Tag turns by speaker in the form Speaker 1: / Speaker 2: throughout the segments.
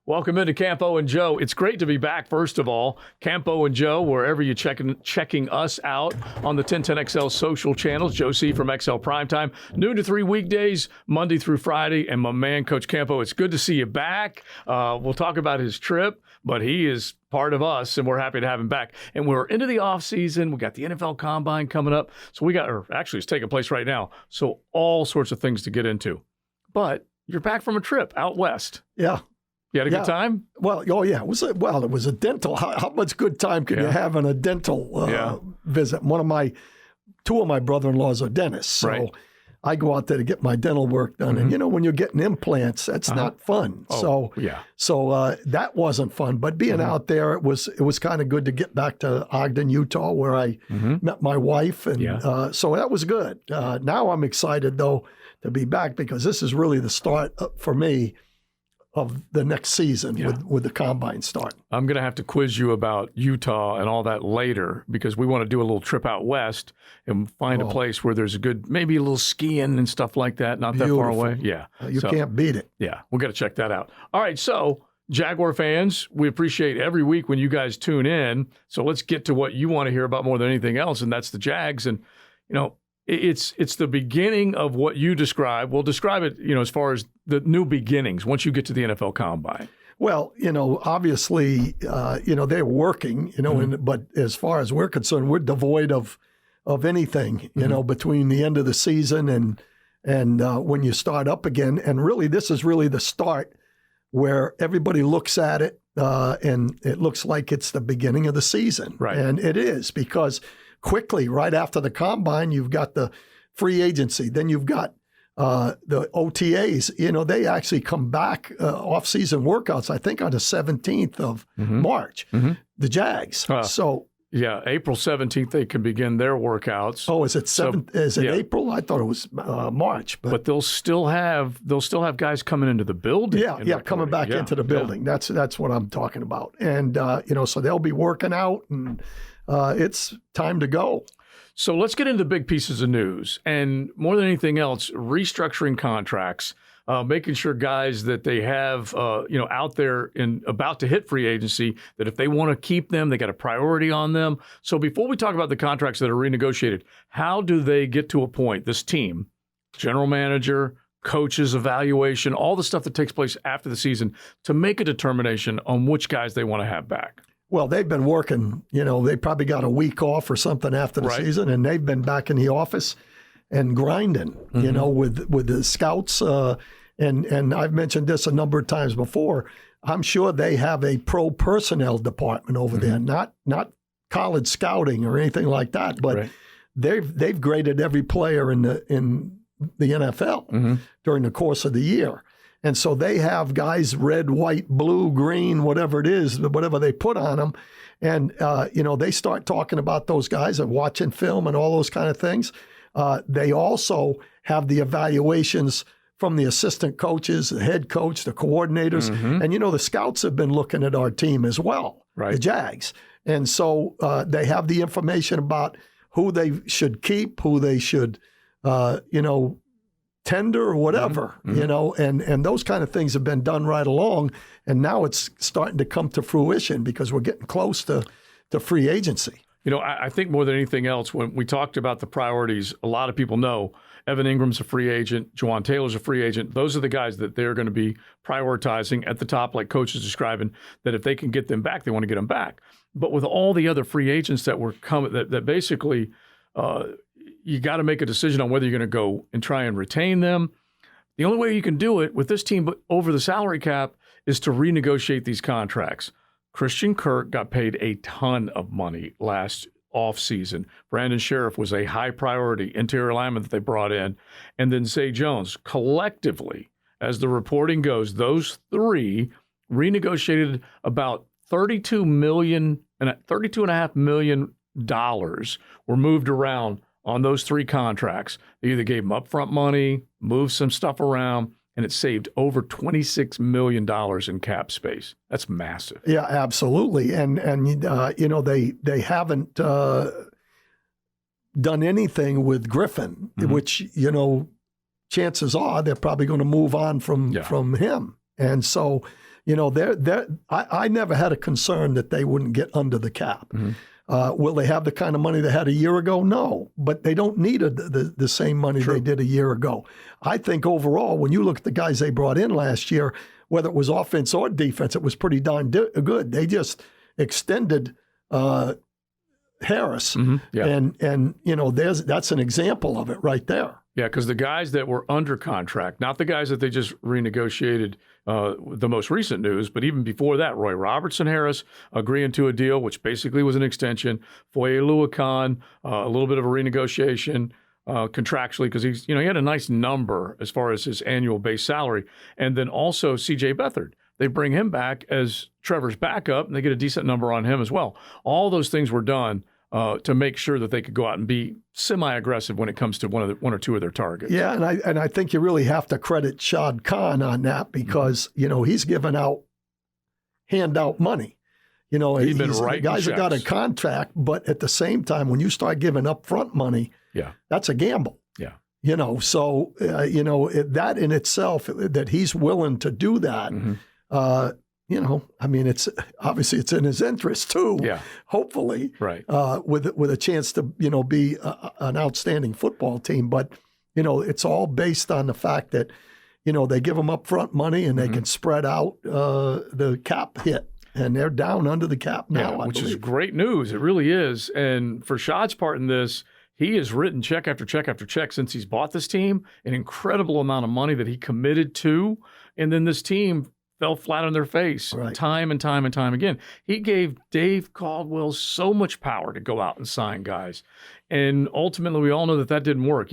Speaker 1: Welcome into Campo and Joe. It's great to be back, first of all. Campo and Joe, wherever you're checking us out on the 1010XL social channels. Joe C. from XL Primetime, noon to 3 weekdays, Monday through Friday. And my man, Coach Campo, it's good to see you back. We'll talk about his trip, but he is part of us, and we're happy to have him back. And we're into the offseason. We got the NFL Combine coming up. So it's taking place right now. So all sorts of things to get into. But you're back from a trip out west.
Speaker 2: Yeah.
Speaker 1: You had a good time?
Speaker 2: Well, it was a dental. How much good time can you have in a dental visit? Two of my brother-in-laws are dentists, so I go out there to get my dental work done. Mm-hmm. And when you're getting implants, that's not fun. So that wasn't fun. But being out there, it was kind of good to get back to Ogden, Utah, where I met my wife, and so that was good. Now I'm excited though to be back because this is really the start for me of the next season with the Combine start. I'm
Speaker 1: going to have to quiz you about Utah and all that later because we want to do a little trip out west and find a place where there's maybe a little skiing and stuff like that, not that far away. Yeah.
Speaker 2: You can't beat it.
Speaker 1: Yeah, we've got to check that out. All right, so Jaguar fans, we appreciate every week when you guys tune in. So let's get to what you want to hear about more than anything else, and that's the Jags. And, it's the beginning of what you describe. We'll describe it, as far as the new beginnings once you get to the NFL Combine.
Speaker 2: Well, obviously, they're working, but as far as we're concerned, we're devoid of anything, between the end of the season and when you start up again. And really, this is really the start where everybody looks at it and it looks like it's the beginning of the season.
Speaker 1: Right.
Speaker 2: And it is because quickly, right after the Combine, you've got the free agency. Then you've got the OTAs. They actually come back off-season workouts, I think, on the 17th of March, the Jags.
Speaker 1: April 17th, they can begin their workouts.
Speaker 2: Oh, is it April? I thought it was March.
Speaker 1: But they'll still have guys coming into the building.
Speaker 2: Yeah, coming back into the building. Yeah. That's what I'm talking about. And, so they'll be working out and it's time to go.
Speaker 1: So let's get into big pieces of news. And more than anything else, restructuring contracts, making sure guys that they have, out there and about to hit free agency, that if they want to keep them, they got a priority on them. So before we talk about the contracts that are renegotiated, how do they get to a point, this team, general manager, coaches, evaluation, all the stuff that takes place after the season to make a determination on which guys they want to have back?
Speaker 2: Well, they've been working, they probably got a week off or something after the season, and they've been back in the office and grinding, with the scouts. And I've mentioned this a number of times before. I'm sure they have a pro personnel department over there, not college scouting or anything like that, but they've graded every player in the NFL during the course of the year. And so they have guys red, white, blue, green, whatever it is, whatever they put on them. And, they start talking about those guys and watching film and all those kind of things. They also have the evaluations from the assistant coaches, the head coach, the coordinators. And, the scouts have been looking at our team as well, the Jags. And so they have the information about who they should keep, who they should, tender or whatever, and those kind of things have been done right along. And now it's starting to come to fruition because we're getting close to free agency.
Speaker 1: I think more than anything else, when we talked about the priorities, a lot of people know Evan Ingram's a free agent, Jawaan Taylor's a free agent. Those are the guys that they're going to be prioritizing at the top, like Coach is describing, that if they can get them back, they want to get them back. But with all the other free agents that were coming, that basically you got to make a decision on whether you're going to go and try and retain them. The only way you can do it with this team over the salary cap is to renegotiate these contracts. Christian Kirk got paid a ton of money last offseason. Brandon Sheriff was a high priority interior lineman that they brought in. And then Zay Jones, collectively, as the reporting goes, those three renegotiated about $32.5 million were moved around on those three contracts. They either gave them upfront money, moved some stuff around, and it saved over $26 million in cap space. That's massive.
Speaker 2: Yeah, absolutely. And they haven't done anything with Griffin, which, chances are they're probably going to move on from him. And so, You know, I never had a concern that they wouldn't get under the cap. Will they have the kind of money they had a year ago? No, but they don't need the same money they did a year ago. I think overall, when you look at the guys they brought in last year, whether it was offense or defense, it was pretty darn good. They just extended Harris, and you know, that's an example of it right there.
Speaker 1: Yeah, because the guys that were under contract, not the guys that they just renegotiated, the most recent news, but even before that, Roy Robertson Harris agreeing to a deal, which basically was an extension. Foye Oluokun, a little bit of a renegotiation contractually because he had a nice number as far as his annual base salary. And then also C.J. Beathard. They bring him back as Trevor's backup, and they get a decent number on him as well. All those things were done to make sure that they could go out and be semi-aggressive when it comes to one or two of their targets. Yeah,
Speaker 2: and I think you really have to credit Shad Khan on that because he's given out handout money.
Speaker 1: He's been writing
Speaker 2: guys
Speaker 1: checks.
Speaker 2: Have got a contract, but at the same time, when you start giving upfront money, that's a gamble.
Speaker 1: Yeah.
Speaker 2: So that in itself, that he's willing to do that. It's obviously it's in his interest too. Yeah. Hopefully,
Speaker 1: right.
Speaker 2: With a chance to be an outstanding football team, but it's all based on the fact that they give them upfront money and they can spread out the cap hit, and they're down under the cap now.
Speaker 1: Which is great news. It really is. And for Shad's part in this, he has written check after check after check since he's bought this team, an incredible amount of money that he committed to, and then this team fell flat on their face time and time and time again. He gave Dave Caldwell so much power to go out and sign guys. And ultimately, we all know that didn't work.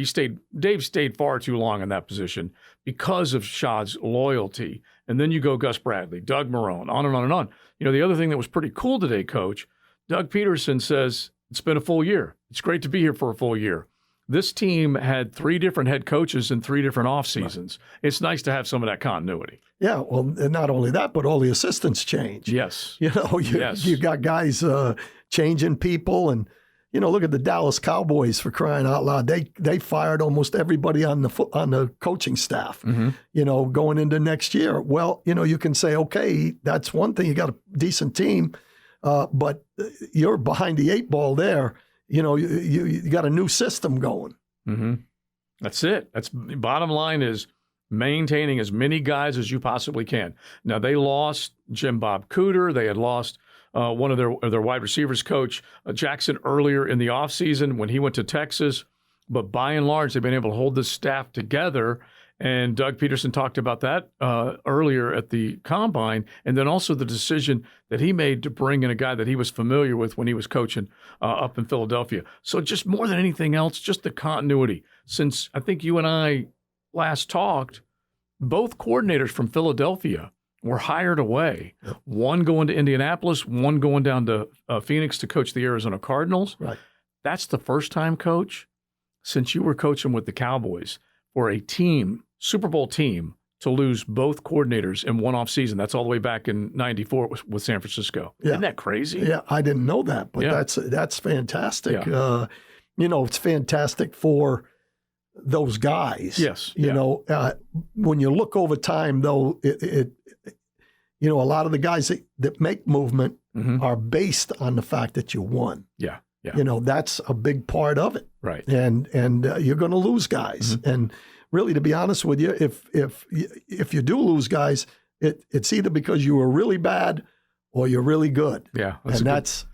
Speaker 1: Dave stayed far too long in that position because of Shad's loyalty. And then you go Gus Bradley, Doug Marrone, on and on and on. The other thing that was pretty cool today, Coach, Doug Peterson says, it's been a full year. It's great to be here for a full year. This team had 3 different head coaches in 3 different off seasons. Right. It's nice to have some of that continuity.
Speaker 2: Yeah, well, and not only that, but all the assistants change.
Speaker 1: Yes.
Speaker 2: You got guys changing people, and look at the Dallas Cowboys, for crying out loud. They fired almost everybody on the coaching staff. Going into next year. Well, you can say, okay, that's one thing. You got a decent team, but you're behind the 8 ball there. You got a new system going.
Speaker 1: That's it. That's bottom line is maintaining as many guys as you possibly can. Now, they lost Jim Bob Cooter. They had lost one of their wide receivers coach, Jackson, earlier in the offseason when he went to Texas. But by and large, they've been able to hold this staff together. And Doug Peterson talked about that earlier at the Combine, and then also the decision that he made to bring in a guy that he was familiar with when he was coaching up in Philadelphia. So just more than anything else, just the continuity. Since I think you and I last talked, both coordinators from Philadelphia were hired away. Yep. One going to Indianapolis, one going down to Phoenix to coach the Arizona Cardinals.
Speaker 2: Right.
Speaker 1: That's the first time, Coach, since you were coaching with the Cowboys, for a team, Super Bowl team, to lose both coordinators in one offseason. That's all the way back in '94 with San Francisco.
Speaker 2: Yeah.
Speaker 1: Isn't that crazy?
Speaker 2: Yeah, I didn't know that, but that's fantastic.
Speaker 1: Yeah.
Speaker 2: It's fantastic for those guys.
Speaker 1: Yes.
Speaker 2: When you look over time, though, a lot of the guys that make movement are based on the fact that you won.
Speaker 1: Yeah.
Speaker 2: That's a big part of it.
Speaker 1: Right.
Speaker 2: And you're going to lose guys. And really, to be honest with you, if you do lose guys, it's either because you were really bad or you're really good.
Speaker 1: Yeah.
Speaker 2: That's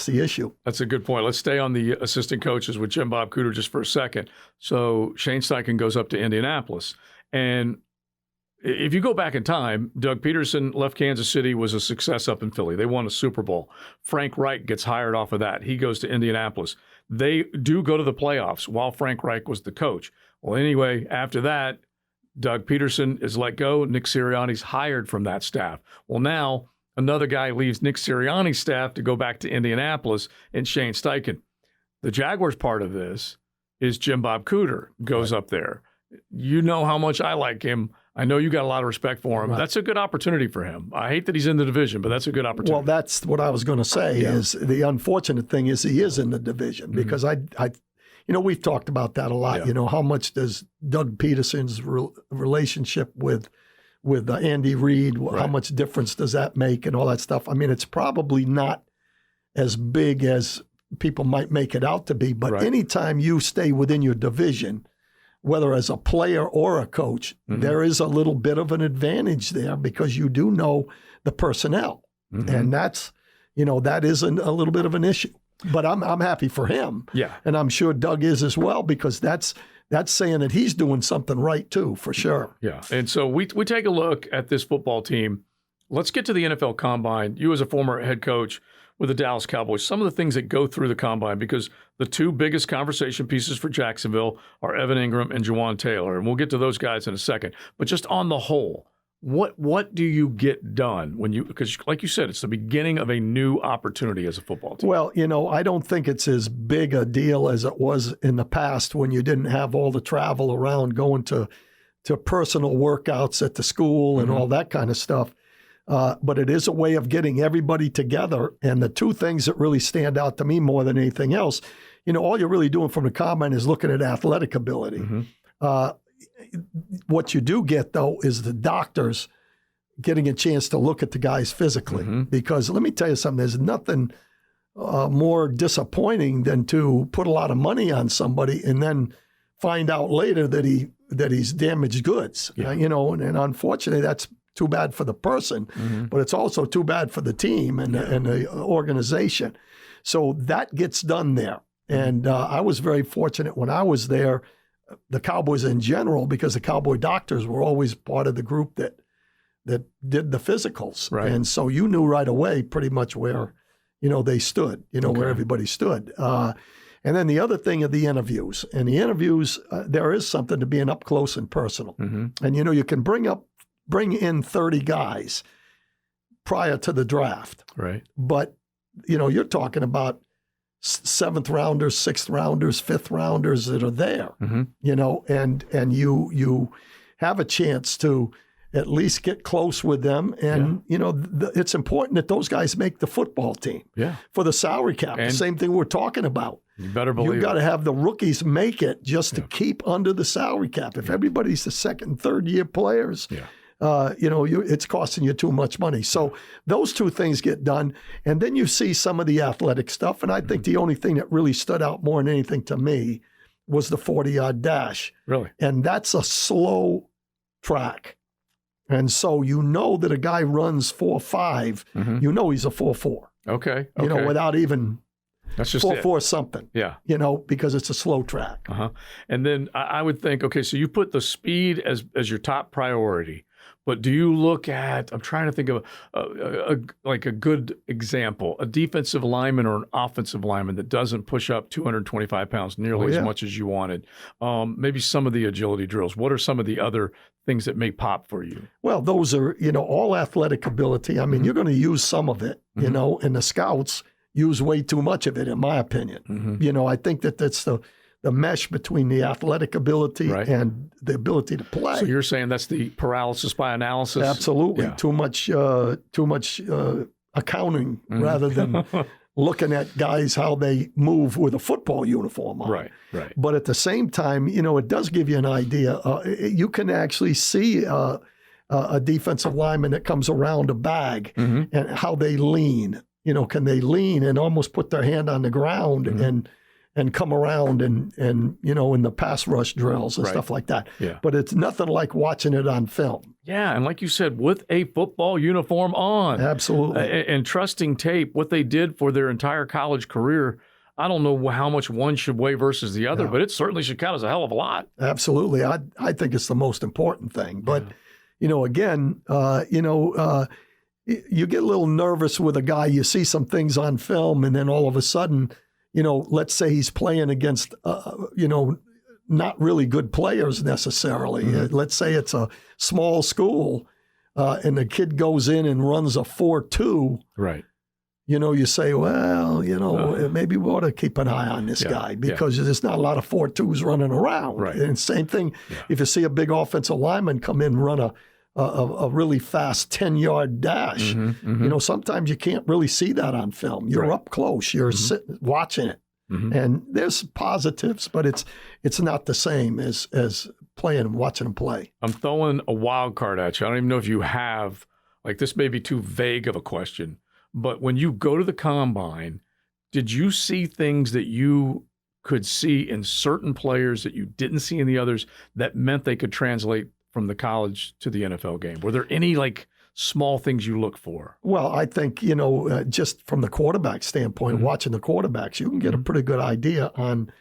Speaker 2: the issue.
Speaker 1: That's a good point. Let's stay on the assistant coaches with Jim Bob Cooter just for a second. So Shane Steichen goes up to Indianapolis. And if you go back in time, Doug Peterson left Kansas City, was a success up in Philly. They won a Super Bowl. Frank Reich gets hired off of that. He goes to Indianapolis. They do go to the playoffs while Frank Reich was the coach. Well, anyway, after that, Doug Peterson is let go. Nick Sirianni's hired from that staff. Well, now another guy leaves Nick Sirianni's staff to go back to Indianapolis, and Shane Steichen. The Jaguars part of this is Jim Bob Cooter goes up there. You know how much I like him. I know you got a lot of respect for him. Right. That's a good opportunity for him. I hate that he's in the division, but that's a good opportunity.
Speaker 2: Well, that's what I was going to say. Is the unfortunate thing is he is in the division because we've talked about that a lot.
Speaker 1: Yeah.
Speaker 2: How much does Doug Peterson's relationship with Andy Reid, how much difference does that make and all that stuff. I mean, it's probably not as big as people might make it out to be, but anytime you stay within your division, whether as a player or a coach, there is a little bit of an advantage there because you do know the personnel. And that's, that isn't a little bit of an issue. But I'm happy for him. Yeah. And I'm sure Doug is as well, because that's saying that he's doing something right too, for sure.
Speaker 1: Yeah. And so we take a look at this football team. Let's get to the NFL Combine. You as a former head coach with the Dallas Cowboys, some of the things that go through the Combine, because the two biggest conversation pieces for Jacksonville are Evan Engram and Jawaan Taylor. And we'll get to those guys in a second. But just on the whole, what do you get done when you, because like you said, it's the beginning of a new opportunity as a football team?
Speaker 2: Well, I don't think it's as big a deal as it was in the past when you didn't have all the travel around going to personal workouts at the school and all that kind of stuff. But it is a way of getting everybody together. And the two things that really stand out to me more than anything else, all you're really doing from the Combine is looking at athletic ability. What you do get, though, is the doctors getting a chance to look at the guys physically. Because let me tell you something, there's nothing more disappointing than to put a lot of money on somebody and then find out later that he's damaged goods. And unfortunately, that's too bad for the person, but it's also too bad for the team and the organization. So that gets done there. And I was very fortunate when I was there, the Cowboys in general, because the Cowboy doctors were always part of the group that did the physicals. Right. And so you knew right away pretty much where, they stood, where everybody stood. And then the other thing are the interviews. And the interviews, there is something to being up close and personal. And, you can bring in 30 guys prior to the draft. Right. But, you're talking about 7th rounders, 6th rounders, 5th rounders that are there, and you have a chance to at least get close with them. And, it's important that those guys make the football team for the salary cap. And the same thing we're talking about.
Speaker 1: You better believe
Speaker 2: you got to have the rookies make it just to keep under the salary cap. If everybody's the second and third year players, it's costing you too much money. So those two things get done. And then you see some of the athletic stuff. And I think the only thing that really stood out more than anything to me was the 40-yard dash. Really? And that's a slow track. And so that a guy runs 4.5, he's a 4.4. Okay. Without even that's just 4.4 something. Yeah. Because it's a slow track.
Speaker 1: And then I would think, okay, so you put the speed as your top priority. But do you look at, I'm trying to think of a good example, a defensive lineman or an offensive lineman that doesn't push up 225 pounds nearly as much as you wanted. Maybe some of the agility drills. What are some of the other things that may pop for you?
Speaker 2: Well, those are, all athletic ability. I mean, you're going to use some of it, and the scouts use way too much of it, in my opinion. I think that's the mesh between the athletic ability and the ability to play.
Speaker 1: So you're saying that's the paralysis by analysis?
Speaker 2: Absolutely. Yeah. Too much accounting rather than looking at guys how they move with a football uniform on. Right. But at the same time, it does give you an idea. You can actually see a defensive lineman that comes around a bag and how they lean. Can they lean and almost put their hand on the ground and come around and in the pass rush drills and stuff like that. Yeah. But it's nothing like watching it on film.
Speaker 1: Yeah, and like you said, with a football uniform on.
Speaker 2: Absolutely.
Speaker 1: And trusting tape, what they did for their entire college career, I don't know how much one should weigh versus the other, but it certainly should count as a hell of a lot.
Speaker 2: Absolutely. I think it's the most important thing. But, again, you get a little nervous with a guy, you see some things on film, and then all of a sudden, let's say he's playing against, not really good players necessarily. Let's say it's a small school and the kid goes in and runs a 4.2. Right. You say, well, maybe we ought to keep an eye on this guy because there's not a lot of 4.2s running around. Right. And same thing, if you see a big offensive lineman come in and run a really fast 10-yard dash. Sometimes you can't really see that on film. You're up close. You're sitting, watching it. And there's positives, but it's not the same as playing and watching them play.
Speaker 1: I'm throwing a wild card at you. I don't even know if you have, like, this may be too vague of a question, but when you go to the combine, did you see things that you could see in certain players that you didn't see in the others that meant they could translate from the college to the NFL game? Were there any, like, small things you look for?
Speaker 2: Well, I think, just from the quarterback standpoint, watching the quarterbacks, you can get a pretty good idea on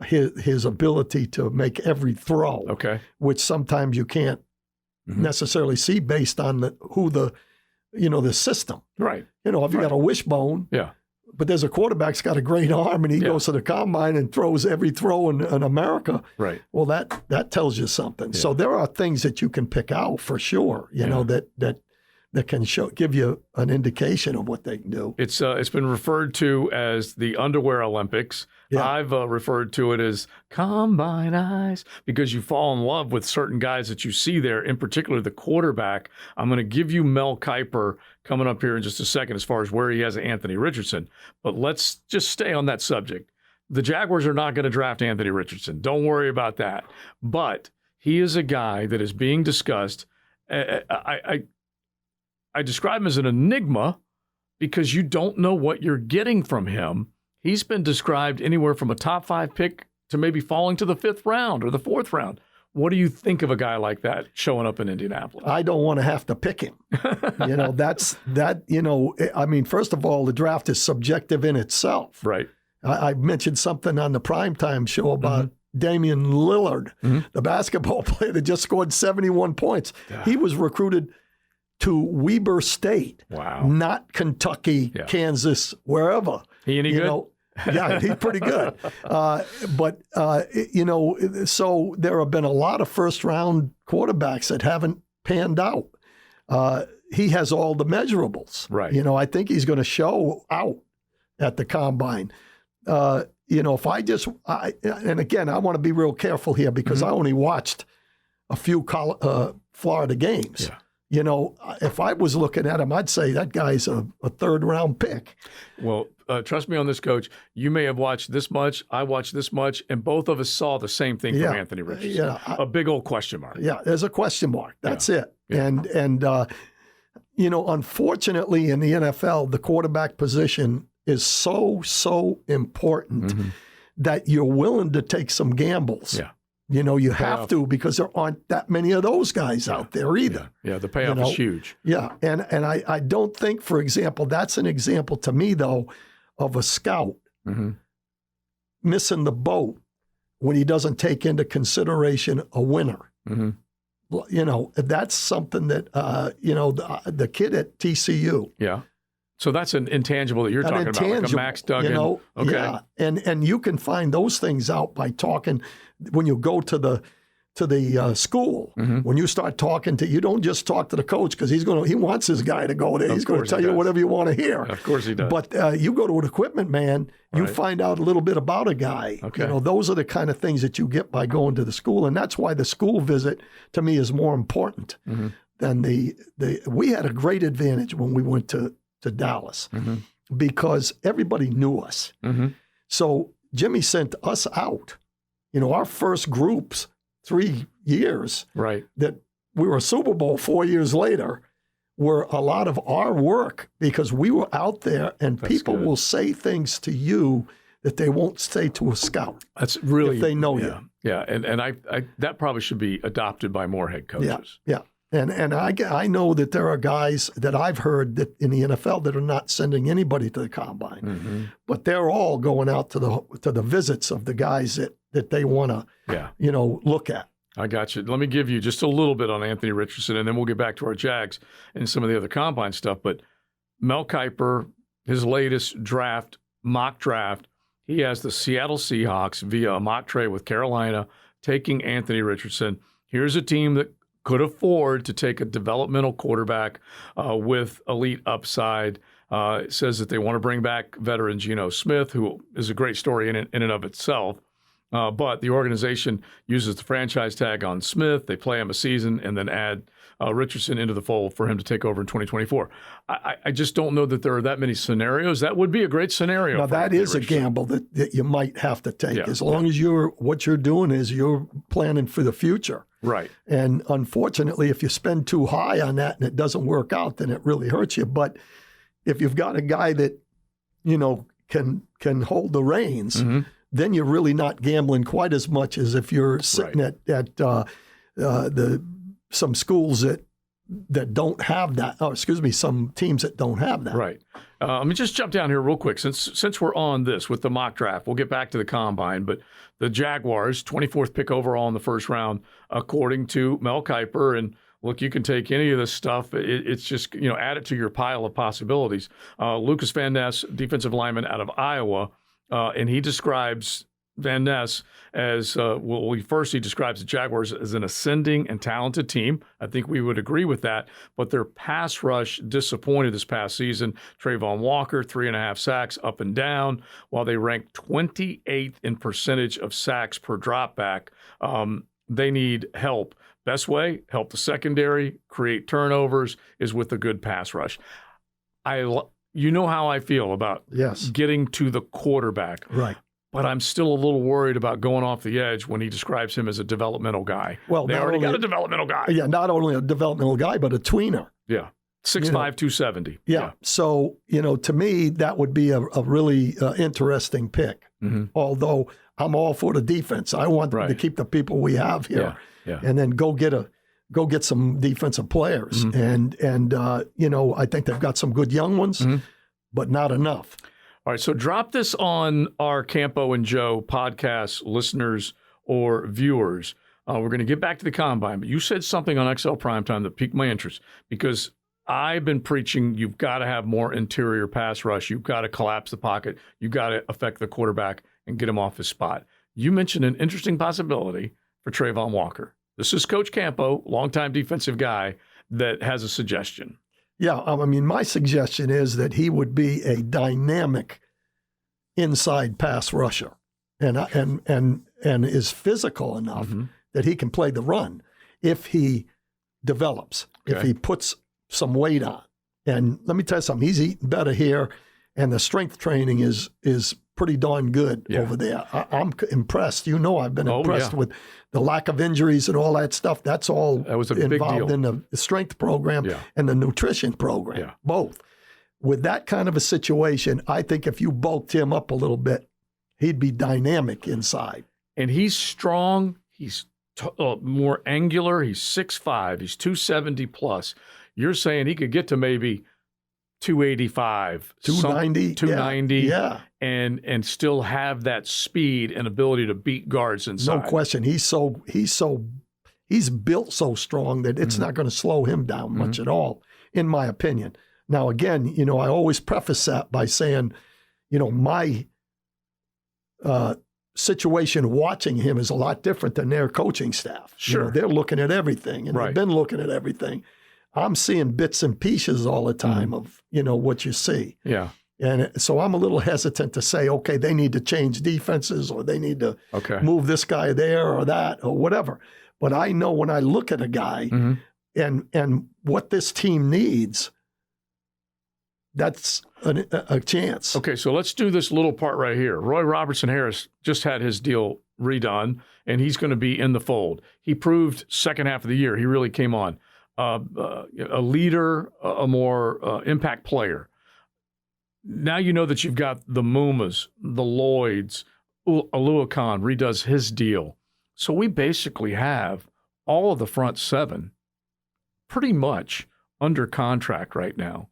Speaker 2: his ability to make every throw, which sometimes you can't necessarily see based on the system.
Speaker 1: Right.
Speaker 2: If you got a wishbone, but there's a quarterback's got a great arm and he goes to the combine and throws every throw in America.
Speaker 1: Right.
Speaker 2: Well, that tells you something. So there are things that you can pick out for sure, that can give you an indication of what they can do.
Speaker 1: It's been referred to as the underwear Olympics. Yeah. I've referred to it as combine eyes because you fall in love with certain guys that you see there, in particular the quarterback. I'm going to give you Mel Kiper coming up here in just a second as far as where he has Anthony Richardson. But let's just stay on that subject. The Jaguars are not going to draft Anthony Richardson. Don't worry about that. But he is a guy that is being discussed. I describe him as an enigma because you don't know what you're getting from him. He's been described anywhere from a top 5 pick to maybe falling to the 5th round or the 4th round. What do you think of a guy like that showing up in Indianapolis?
Speaker 2: I don't want to have to pick him. First of all, the draft is subjective in itself.
Speaker 1: Right.
Speaker 2: I mentioned something on the primetime show about Damian Lillard, the basketball player that just scored 71 points. Yeah. He was recruited to Weber State, not Kentucky, Kansas, wherever.
Speaker 1: He any good?
Speaker 2: Yeah, he's pretty good. So there have been a lot of first-round quarterbacks that haven't panned out. He has all the measurables.
Speaker 1: Right.
Speaker 2: I think he's going to show out at the combine. And again, I want to be real careful here because I only watched a few Florida games. Yeah. If I was looking at him, I'd say that guy's a 3rd-round pick.
Speaker 1: Well, trust me on this, Coach. You may have watched this much, I watched this much, and both of us saw the same thing from Anthony Richardson. A big old question mark.
Speaker 2: Yeah, there's a question mark. That's it. Yeah. And unfortunately in the NFL, the quarterback position is so important that you're willing to take some gambles. Yeah. You have to because there aren't that many of those guys out there either.
Speaker 1: Yeah, the payoff is huge.
Speaker 2: Yeah, and I don't think, for example, that's an example to me, though, of a scout missing the boat when he doesn't take into consideration a winner. That's something that, the kid at TCU.
Speaker 1: Yeah. So that's an intangible that you're talking about, like a Max Duggan. Okay.
Speaker 2: Yeah, and you can find those things out by talking when you go to the school. When you start talking you don't just talk to the coach because he wants his guy to go there. He's going to tell you whatever you want to hear.
Speaker 1: Of course he does.
Speaker 2: But you go to an equipment man, you find out a little bit about a guy. Okay. Those are the kind of things that you get by going to the school, and that's why the school visit to me is more important than we had a great advantage when we went to Dallas because everybody knew us. So Jimmy sent us out. Our first groups, 3 years, that we were a Super Bowl 4 years later, were a lot of our work because we were out there and people will say things to you that they won't say to a scout.
Speaker 1: That's really,
Speaker 2: if they know you.
Speaker 1: Yeah, and I that probably should be adopted by more head coaches.
Speaker 2: Yeah. And I know that there are guys that I've heard that in the NFL that are not sending anybody to the combine, but they're all going out to the visits of the guys that they want to, look at.
Speaker 1: I got you. Let me give you just a little bit on Anthony Richardson, and then we'll get back to our Jags and some of the other combine stuff. But Mel Kiper, his latest mock draft, he has the Seattle Seahawks via a mock trade with Carolina taking Anthony Richardson. Here's a team that could afford to take a developmental quarterback with elite upside. It says that they want to bring back veteran Geno Smith, who is a great story in and of itself. But the organization uses the franchise tag on Smith. They play him a season and then add Richardson into the fold for him to take over in 2024. I just don't know that there are that many scenarios. That would be a great scenario.
Speaker 2: Now, that is a gamble that you might have to take, as long as what you're doing is you're planning for the future.
Speaker 1: Right.
Speaker 2: And unfortunately, if you spend too high on that and it doesn't work out, then it really hurts you. But if you've got a guy that, can hold the reins, then you're really not gambling quite as much as if you're sitting at some schools that don't have that. Oh, excuse me, some teams that don't have that.
Speaker 1: Right. Let me just jump down here real quick. Since we're on this with the mock draft, we'll get back to the combine. But the Jaguars, 24th pick overall in the first round, according to Mel Kiper. And look, you can take any of this stuff. It's just, add it to your pile of possibilities. Lucas Van Ness, defensive lineman out of Iowa, and he describes Van Ness as, he describes the Jaguars as an ascending and talented team. I think we would agree with that. But their pass rush disappointed this past season. Trayvon Walker, 3.5 sacks up and down, while they ranked 28th in percentage of sacks per dropback. They need help. Best way, help the secondary, create turnovers, is with a good pass rush. You know how I feel about getting to the quarterback.
Speaker 2: Right.
Speaker 1: But I'm still a little worried about going off the edge when he describes him as a developmental guy. Well, they already got a developmental guy.
Speaker 2: Yeah, not only a developmental guy, but a tweener.
Speaker 1: Yeah. 6'5", 270.
Speaker 2: Yeah. So, to me, that would be a really interesting pick. Mm-hmm. Although I'm all for the defense. I want them to keep the people we have here. Yeah. And then go get some defensive players. Mm-hmm. And I think they've got some good young ones, but not enough.
Speaker 1: All right, so drop this on our Campo and Joe podcast listeners or viewers. We're going to get back to the combine, but you said something on XL Primetime that piqued my interest because I've been preaching you've got to have more interior pass rush. You've got to collapse the pocket. You've got to affect the quarterback and get him off his spot. You mentioned an interesting possibility for Trayvon Walker. This is Coach Campo, longtime defensive guy, that has a suggestion.
Speaker 2: Yeah, my suggestion is that he would be a dynamic inside pass rusher, and is physical enough that he can play the run if he develops, if he puts some weight on. And let me tell you something, he's eating better here, and the strength training is pretty darn good over there. I'm impressed. I've been impressed with the lack of injuries and all that stuff. That was involved in the strength program and the nutrition program, both. With that kind of a situation, I think if you bulked him up a little bit, he'd be dynamic inside.
Speaker 1: And he's strong. He's more angular. He's 6'5". He's 270 plus. You're saying he could get to maybe 285,
Speaker 2: 290,
Speaker 1: 290, and still have that speed and ability to beat guards inside.
Speaker 2: No question. He's built so strong that it's not going to slow him down much at all, in my opinion. Now, again, I always preface that by saying, my situation watching him is a lot different than their coaching staff.
Speaker 1: Sure.
Speaker 2: They're looking at everything, and they've been looking at everything. I'm seeing bits and pieces all the time of, what you see.
Speaker 1: Yeah.
Speaker 2: And so I'm a little hesitant to say, okay, they need to change defenses or they need to move this guy there or that or whatever. But I know when I look at a guy and what this team needs, that's a chance.
Speaker 1: Okay, so let's do this little part right here. Roy Robertson Harris just had his deal redone, and he's going to be in the fold. He proved second half of the year he really came on. A leader, a more impact player. Now you know that you've got the Mumas, the Lloyds, Aluakan redoes his deal. So we basically have all of the front seven pretty much under contract right now.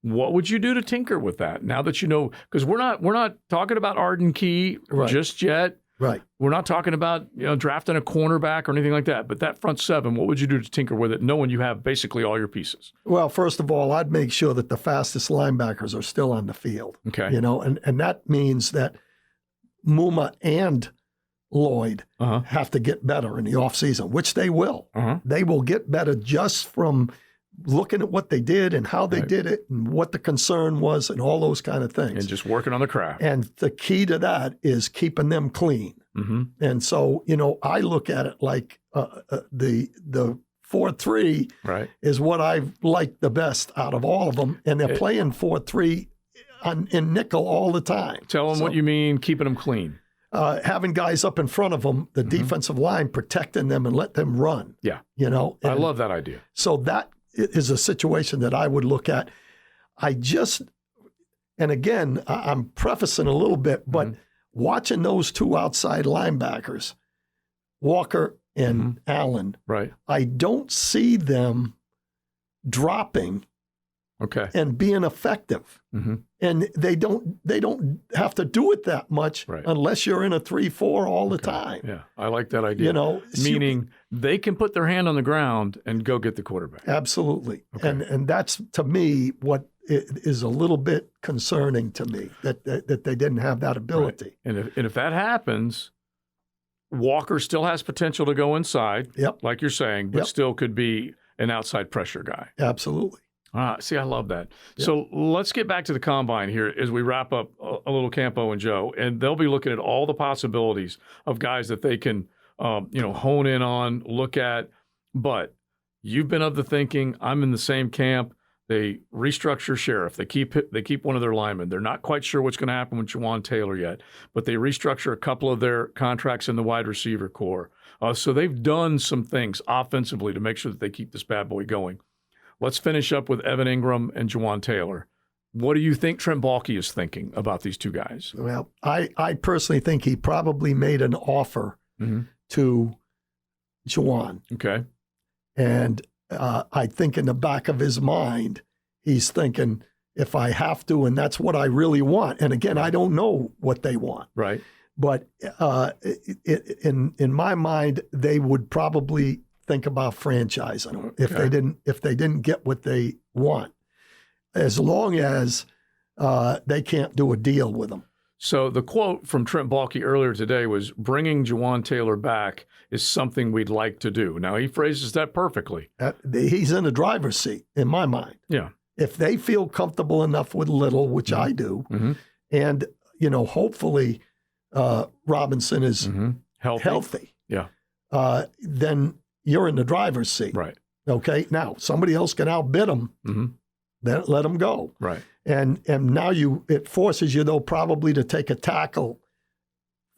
Speaker 1: What would you do to tinker with that now that you know? Because we're not talking about Arden Key just yet.
Speaker 2: Right.
Speaker 1: We're not talking about drafting a cornerback or anything like that. But that front seven, what would you do to tinker with it, knowing you have basically all your pieces?
Speaker 2: Well, first of all, I'd make sure that the fastest linebackers are still on the field.
Speaker 1: Okay.
Speaker 2: And that means that Muma and Lloyd have to get better in the offseason, which they will. They will get better just from looking at what they did and how they did it and what the concern was and all those kind of things.
Speaker 1: And just working on the craft.
Speaker 2: And the key to that is keeping them clean. And so, I look at it like the 4-3
Speaker 1: Right.
Speaker 2: is what I like the best out of all of them. And they're playing 4-3 in nickel all the time.
Speaker 1: Tell them what you mean, keeping them clean.
Speaker 2: Having guys up in front of them, the defensive line protecting them and let them run.
Speaker 1: Yeah.
Speaker 2: You know,
Speaker 1: I love that idea.
Speaker 2: So that is a situation that I would look at. And again, I'm prefacing a little bit, but watching those two outside linebackers, Walker and Allen,
Speaker 1: Right.
Speaker 2: I don't see them dropping
Speaker 1: Okay.
Speaker 2: and being effective. And they don't have to do it that much unless you're in a 3-4 all the time.
Speaker 1: Yeah, I like that idea.
Speaker 2: You know,
Speaker 1: meaning they can put their hand on the ground and go get the quarterback.
Speaker 2: Absolutely.
Speaker 1: Okay.
Speaker 2: And that's, to me, what is a little bit concerning to me, that they didn't have that ability.
Speaker 1: Right. And if that happens, Walker still has potential to go inside, like you're saying, but still could be an outside pressure guy.
Speaker 2: Absolutely.
Speaker 1: See, I love that. So let's get back to the combine here as we wrap up a little Campo and Joe, and they'll be looking at all the possibilities of guys that they can, hone in on, look at. But you've been of the thinking, I'm in the same camp. They restructure Sheriff. They keep one of their linemen. They're not quite sure what's going to happen with Jawaan Taylor yet, but they restructure a couple of their contracts in the wide receiver core. So they've done some things offensively to make sure that they keep this bad boy going. Let's finish up with Evan Engram and Jawaan Taylor. What do you think Trent Baalke is thinking about these two guys?
Speaker 2: Well, I personally think he probably made an offer to Jawaan.
Speaker 1: Okay.
Speaker 2: And I think in the back of his mind, he's thinking, if I have to, and that's what I really want. And again, I don't know what they want.
Speaker 1: Right.
Speaker 2: But in my mind, they would probably think about franchising them if they didn't get what they want, as long as they can't do a deal with them.
Speaker 1: So the quote from Trent Baalke earlier today was, bringing Jawaan Taylor back is something we'd like to do. Now, he phrases that perfectly.
Speaker 2: He's in the driver's seat, in my mind.
Speaker 1: Yeah.
Speaker 2: If they feel comfortable enough with Little, which I do, and, hopefully Robinson is healthy.
Speaker 1: Yeah.
Speaker 2: Then you're in the driver's seat.
Speaker 1: Right.
Speaker 2: Okay. Now, somebody else can outbid them. Then let them go.
Speaker 1: Right.
Speaker 2: And now it forces you, though, probably to take a tackle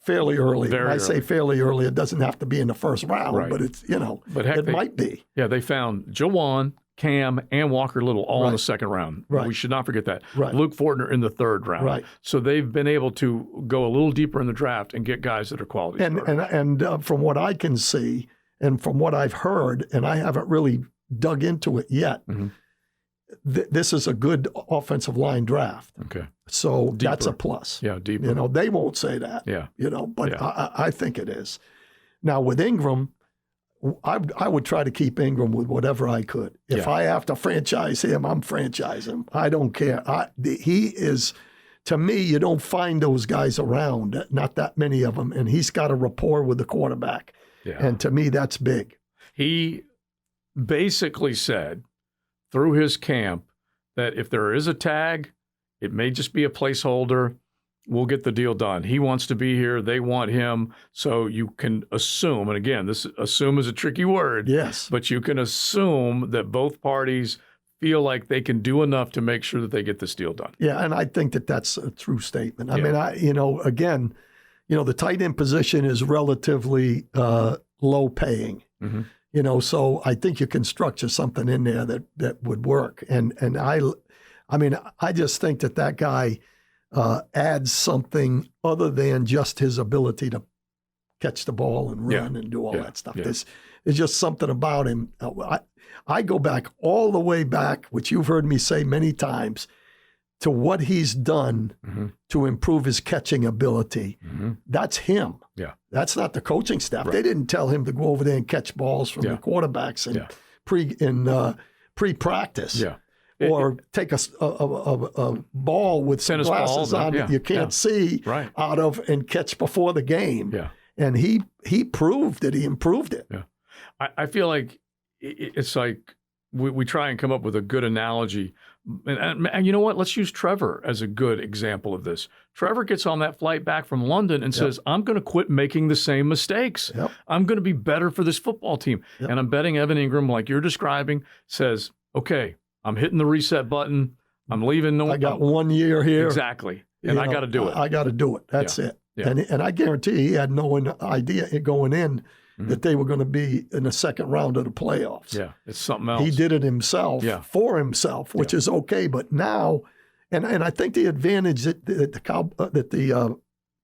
Speaker 2: fairly early. When I say fairly early, it doesn't have to be in the first round, but it's, but it might be.
Speaker 1: Yeah, they found Jawaan, Cam, and Walker Little all in the second round.
Speaker 2: Right.
Speaker 1: We should not forget that.
Speaker 2: Right.
Speaker 1: Luke Fortner in the third round.
Speaker 2: Right.
Speaker 1: So they've been able to go a little deeper in the draft and get guys that are quality starters.
Speaker 2: And from what I can see, and from what I've heard, and I haven't really dug into it yet, this is a good offensive line draft.
Speaker 1: Okay.
Speaker 2: So that's a plus.
Speaker 1: Yeah, deeper.
Speaker 2: They won't say that.
Speaker 1: Yeah.
Speaker 2: But I think it is. Now, with Engram, I would try to keep Engram with whatever I could. If I have to franchise him, I'm franchising him. I don't care. He is, to me, you don't find those guys around, not that many of them, and he's got a rapport with the quarterback. Yeah. And to me, that's big.
Speaker 1: He basically said through his camp that if there is a tag, it may just be a placeholder. We'll get the deal done. He wants to be here. They want him. So you can assume, and again, this assume is a tricky word.
Speaker 2: Yes.
Speaker 1: But you can assume that both parties feel like they can do enough to make sure that they get this deal done.
Speaker 2: Yeah, and I think that that's a true statement. I mean, again, the tight end position is relatively low paying. So I think you can structure something in there that would work. And I just think that guy adds something other than just his ability to catch the ball and run and do all that stuff. There's just something about him. I go back all the way back, which you've heard me say many times, to what he's done to improve his catching ability. That's him. Yeah. That's not the coaching staff. Right. They didn't tell him to go over there and catch balls from the quarterbacks in pre-practice. Yeah. Or take a ball with some glasses on that you can't see out of and catch before the game. Yeah. And he proved it. He improved it.
Speaker 1: Yeah. I feel like it's like we try and come up with a good analogy, And you know what? Let's use Trevor as a good example of this. Trevor gets on that flight back from London and says, I'm going to quit making the same mistakes. I'm going to be better for this football team. And I'm betting Evan Engram, like you're describing, says, okay, I'm hitting the reset button. I'm leaving.
Speaker 2: I got 1 year here.
Speaker 1: Exactly. And I got to do it.
Speaker 2: I got to do it. That's it.
Speaker 1: Yeah.
Speaker 2: And I guarantee he had no idea going in that they were going to be in the second round of the playoffs.
Speaker 1: Yeah, it's something else.
Speaker 2: He did it himself for himself, which is okay. But now, and I think the advantage that the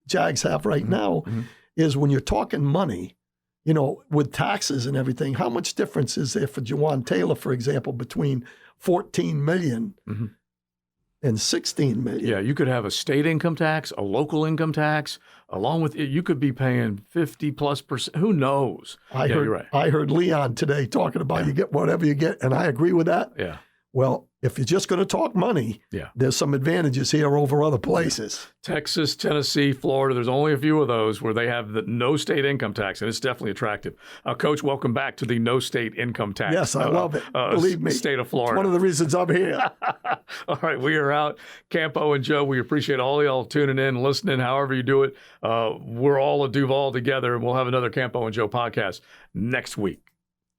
Speaker 2: Jags have right now is when you're talking money, you know, with taxes and everything, how much difference is there for Jawaan Taylor, for example, between $14 million and $16 million?
Speaker 1: Yeah, you could have a state income tax, a local income tax, along with it, you could be paying 50+%. Who knows? You're right.
Speaker 2: I heard Leon today talking about you get whatever you get, and I agree with that.
Speaker 1: Yeah.
Speaker 2: Well, if you're just going to talk money, there's some advantages here over other places.
Speaker 1: Texas, Tennessee, Florida, there's only a few of those where they have the no state income tax, and it's definitely attractive. Coach, welcome back to the no state income tax.
Speaker 2: Yes, I love it. Believe me.
Speaker 1: State of Florida.
Speaker 2: It's one of the reasons I'm here.
Speaker 1: All right, we are out. Campo and Joe, we appreciate all y'all tuning in, listening, however you do it. We're all a Duval together, and we'll have another Campo and Joe podcast next week.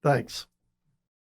Speaker 2: Thanks.